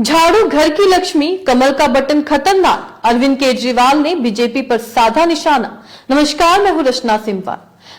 झाड़ू घर की लक्ष्मी, कमल का बटन खतरनाक, अरविंद केजरीवाल ने बीजेपी पर साधा निशाना। नमस्कार, मैं हूं रचना सिंवाल।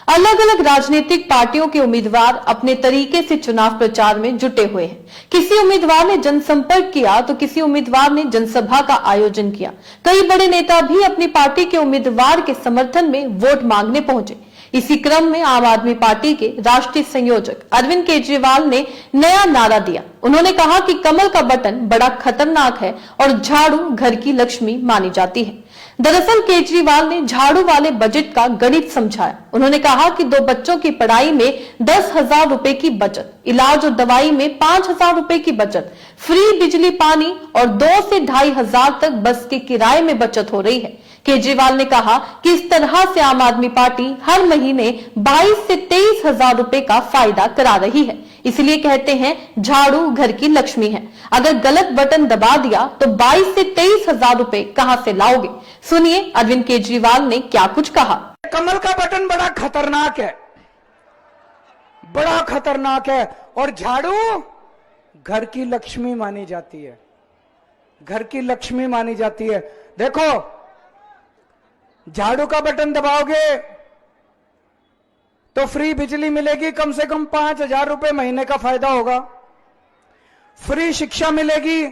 अलग अलग राजनीतिक पार्टियों के उम्मीदवार अपने तरीके से चुनाव प्रचार में जुटे हुए हैं। किसी उम्मीदवार ने जनसंपर्क किया तो किसी उम्मीदवार ने जनसभा का आयोजन किया। कई बड़े नेता भी अपनी पार्टी के उम्मीदवार के समर्थन में वोट मांगने पहुंचे। इसी क्रम में आम आदमी पार्टी के राष्ट्रीय संयोजक अरविंद केजरीवाल ने नया नारा दिया। उन्होंने कहा कि कमल का बटन बड़ा खतरनाक है और झाड़ू घर की लक्ष्मी मानी जाती है। दरअसल केजरीवाल ने झाड़ू वाले बजट का गणित समझाया। उन्होंने कहा कि 2 बच्चों की पढ़ाई में 10,000 रुपए की बचत, इलाज और दवाई में 5,000 रुपए की बचत, फ्री बिजली पानी और 2 से 2,500 तक बस के किराए में बचत हो रही है। केजरीवाल ने कहा कि इस तरह से आम आदमी पार्टी हर महीने 22 से 23,000 रुपए का फायदा करा रही है। इसलिए कहते हैं झाड़ू घर की लक्ष्मी है। अगर गलत बटन दबा दिया तो 22 से 23,000 रुपए कहां से लाओगे? सुनिए अरविंद केजरीवाल ने क्या कुछ कहा। कमल का बटन बड़ा खतरनाक है, बड़ा खतरनाक है और झाड़ू घर की लक्ष्मी मानी जाती है, घर की लक्ष्मी मानी जाती है। देखो, झाड़ू का बटन दबाओगे तो फ्री बिजली मिलेगी, कम से कम 5,000 रुपए महीने का फायदा होगा। फ्री शिक्षा मिलेगी,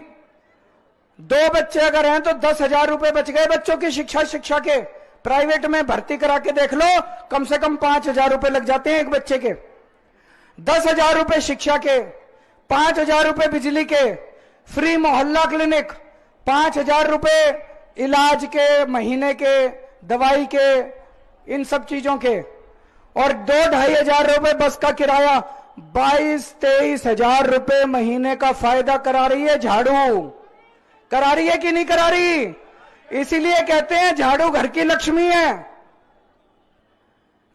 2 बच्चे अगर हैं तो 10,000 रुपए बच गए बच्चों की शिक्षा के। प्राइवेट में भर्ती करा के देख लो, कम से कम 5,000 रुपए लग जाते हैं एक बच्चे के। 10,000 रुपए शिक्षा के, 5,000 रुपए बिजली के, फ्री मोहल्ला क्लिनिक, 5,000 रुपए इलाज के, महीने के दवाई के, इन सब चीजों के, और 2-2,500 रुपए बस का किराया। 22-23,000 रुपए महीने का फायदा करा रही है झाड़ू। करा रही है कि नहीं करा रही? इसीलिए कहते हैं झाड़ू घर की लक्ष्मी है।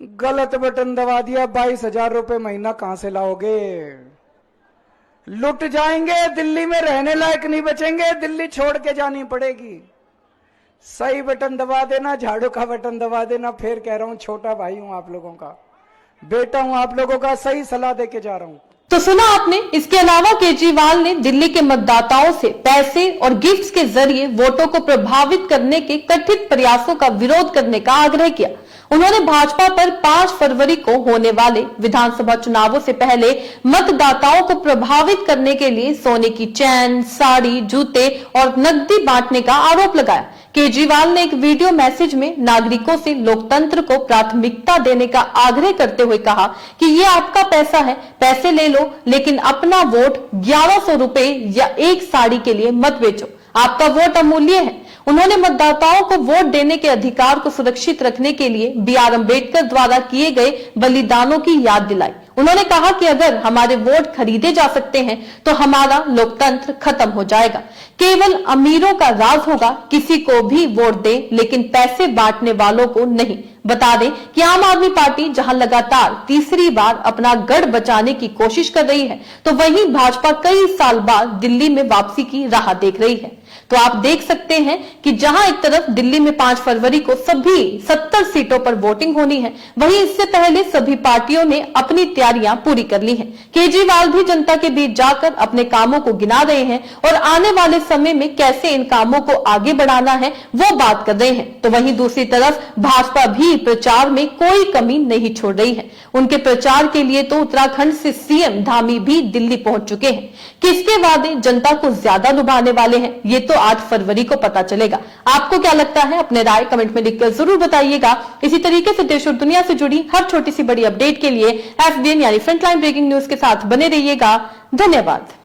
गलत बटन दबा दिया, 22,000 रुपए महीना कहां से लाओगे? लुट जाएंगे, दिल्ली में रहने लायक नहीं बचेंगे, दिल्ली छोड़ के जानी पड़ेगी। सही बटन दबा देना, झाड़ू का बटन दबा देना। फिर कह रहा हूं, छोटा भाई हूं आप लोगों का, बेटा हूं आप लोगों का, सही सलाह देके जा रहा हूं। तो सुना आपने। इसके अलावा केजरीवाल ने दिल्ली के मतदाताओं से पैसे और गिफ्ट्स के जरिए वोटों को प्रभावित करने के कथित प्रयासों का विरोध करने का आग्रह किया। उन्होंने भाजपा पर 5 फरवरी को होने वाले विधानसभा चुनावों से पहले मतदाताओं को प्रभावित करने के लिए सोने की चैन, साड़ी, जूते और नकदी बांटने का आरोप लगाया। केजरीवाल ने एक वीडियो मैसेज में नागरिकों से लोकतंत्र को प्राथमिकता देने का आग्रह करते हुए कहा कि ये आपका पैसा है, पैसे ले लो, लेकिन अपना वोट 1,100 रुपए या एक साड़ी के लिए मत बेचो। आपका वोट अमूल्य है। उन्होंने मतदाताओं को वोट देने के अधिकार को सुरक्षित रखने के लिए B.R. अम्बेडकर द्वारा किए गए बलिदानों की याद दिलाई। उन्होंने कहा कि अगर हमारे वोट खरीदे जा सकते हैं तो हमारा लोकतंत्र खत्म हो जाएगा। केवल अमीरों का राज होगा, किसी को भी वोट दे लेकिन पैसे बांटने वालों को नहीं। बता दें कि आम आदमी पार्टी जहां लगातार तीसरी बार अपना गढ़ बचाने की कोशिश कर रही है, तो वहीं भाजपा कई साल बाद दिल्ली में वापसी की राह देख रही है। तो आप देख सकते हैं कि जहां एक तरफ दिल्ली में 5 फरवरी को सभी 70 सीटों पर वोटिंग होनी है, वहीं इससे पहले सभी पार्टियों ने अपनी तैयारियां पूरी कर ली हैं। केजरीवाल भी जनता के बीच जाकर अपने कामों को गिना रहे हैं और आने वाले समय में कैसे इन कामों को आगे बढ़ाना है वो बात कर रहे हैं। तो वहीं दूसरी तरफ भाजपा भी प्रचार में कोई कमी नहीं छोड़ रही है। उनके प्रचार के लिए तो उत्तराखंड से सीएम धामी भी दिल्ली पहुंच चुके हैं। किसके वादे जनता को ज्यादा लुभाने वाले हैं, ये तो 8 फरवरी को पता चलेगा। आपको क्या लगता है? अपने राय कमेंट में लिखकर जरूर बताइएगा। इसी तरीके से देश और दुनिया से जुड़ी हर छोटी सी बड़ी अपडेट के लिए FBN यानी फ्रंटलाइन ब्रेकिंग न्यूज के साथ बने रहिएगा। धन्यवाद।